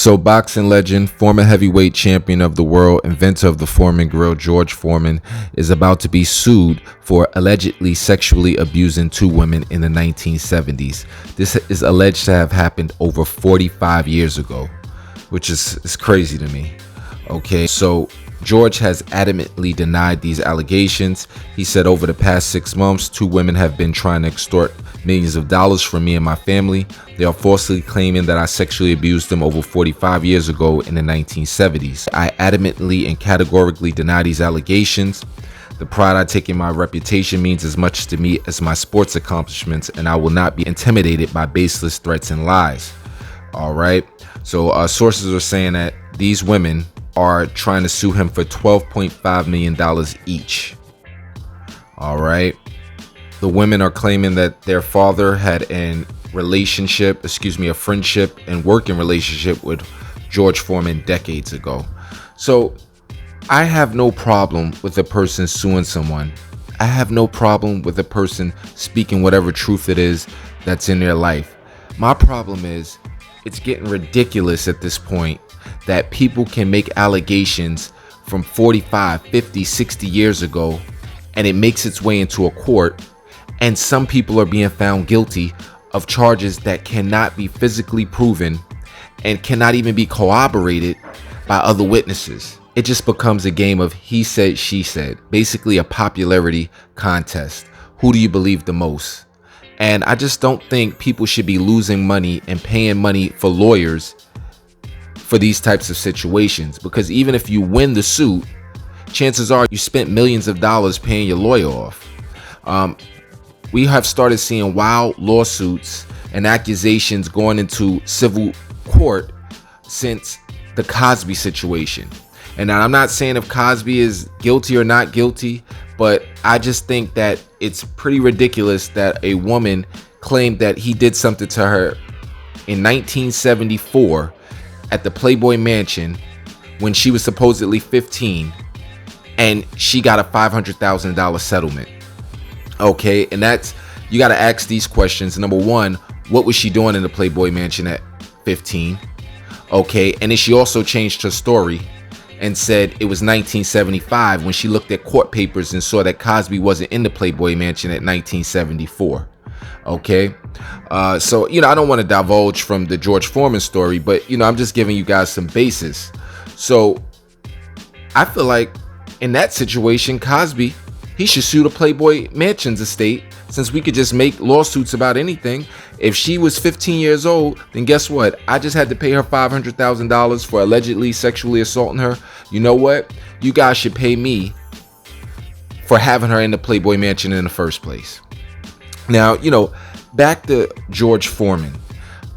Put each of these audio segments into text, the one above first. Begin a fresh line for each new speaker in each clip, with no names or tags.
So boxing legend, former heavyweight champion of the world, inventor of the Foreman grill, George Foreman, is about to be sued for allegedly sexually abusing two women in the 1970s. This is alleged to have happened over 45 years ago, which is crazy to me. Okay, so George has adamantly denied these allegations. He said, over the past 6 months, two women have been trying to extort millions of dollars from me and my family. They are falsely claiming that I sexually abused them over 45 years ago in the 1970s. I adamantly and categorically deny these allegations. The pride I take in my reputation means as much to me as my sports accomplishments, and I will not be intimidated by baseless threats and lies. All right. So sources are saying that these women are trying to sue him for $12.5 million each. All right. The women are claiming that their father had a friendship and working relationship with George Foreman decades ago. So I have no problem with a person suing someone. I have no problem with a person speaking whatever truth it is that's in their life. My problem is it's getting ridiculous at this point that people can make allegations from 45, 50, 60 years ago, and it makes its way into a court, and some people are being found guilty of charges that cannot be physically proven and cannot even be corroborated by other witnesses. It just becomes a game of he said, she said, basically a popularity contest. Who do you believe the most? And I just don't think people should be losing money and paying money for lawyers for these types of situations, because even if you win the suit, chances are you spent millions of dollars paying your lawyer off. We have started seeing wild lawsuits and accusations going into civil court since the Cosby situation. And now I'm not saying if Cosby is guilty or not guilty, but I just think that it's pretty ridiculous that a woman claimed that he did something to her in 1974 at the Playboy Mansion when she was supposedly 15, and she got a $500,000 settlement. Okay, and that's, you got to ask these questions. Number one, what was she doing in the Playboy Mansion at 15? Okay, and then she also changed her story and said it was 1975 when she looked at court papers and saw that Cosby wasn't in the Playboy Mansion at 1974. Okay, so I don't want to divulge from the George Foreman story, but I'm just giving you guys some basis. So I feel like in that situation, Cosby, he should sue the Playboy Mansion's estate, since we could just make lawsuits about anything. If she was 15 years old, then guess what? I just had to pay her $500,000 for allegedly sexually assaulting her. You know what? You guys should pay me for having her in the Playboy Mansion in the first place. Now, back to George Foreman.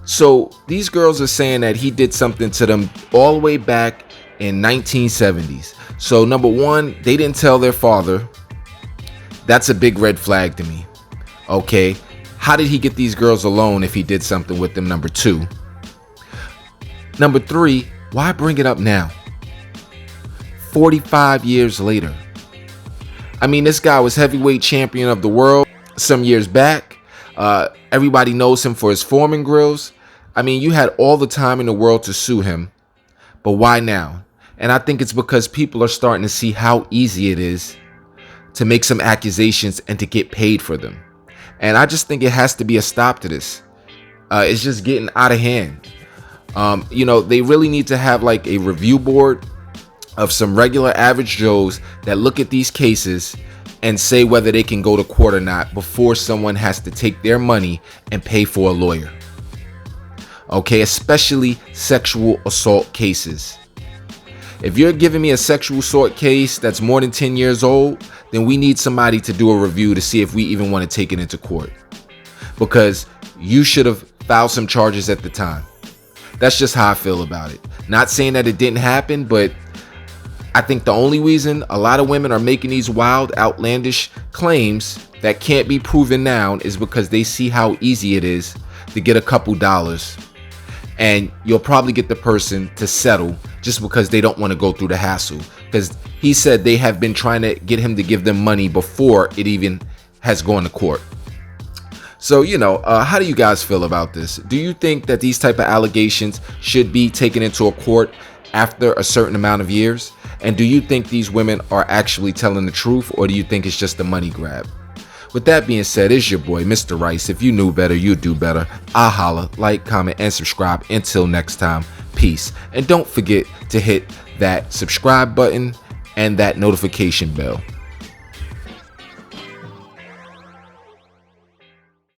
So these girls are saying that he did something to them all the way back in 1970s. So number one, they didn't tell their father. That's a big red flag to me. Okay, how did he get these girls alone if he did something with them? Number two. Number three, why bring it up now? 45 years later. I mean, this guy was heavyweight champion of the world some years back. Everybody knows him for his Foreman grills. I mean, you had all the time in the world to sue him, but why now? And I think it's because people are starting to see how easy it is to make some accusations and to get paid for them. And I just think it has to be a stop to this. It's just getting out of hand. They really need to have like a review board of some regular average Joes that look at these cases and say whether they can go to court or not before someone has to take their money and pay for a lawyer. Okay, especially sexual assault cases. If you're giving me a sexual assault case that's more than 10 years old, then we need somebody to do a review to see if we even want to take it into court. Because you should have filed some charges at the time. That's just how I feel about it. Not saying that it didn't happen, but I think the only reason a lot of women are making these wild, outlandish claims that can't be proven now is because they see how easy it is to get a couple dollars. And you'll probably get the person to settle just because they don't want to go through the hassle. Because he said they have been trying to get him to give them money before it even has gone to court. So, how do you guys feel about this? Do you think that these type of allegations should be taken into a court after a certain amount of years? And do you think these women are actually telling the truth, or do you think it's just a money grab? With that being said, it's your boy, Mr. Rice. If you knew better, you'd do better. I holla, like, comment, and subscribe. Until next time, peace. And don't forget to hit that subscribe button and that notification bell.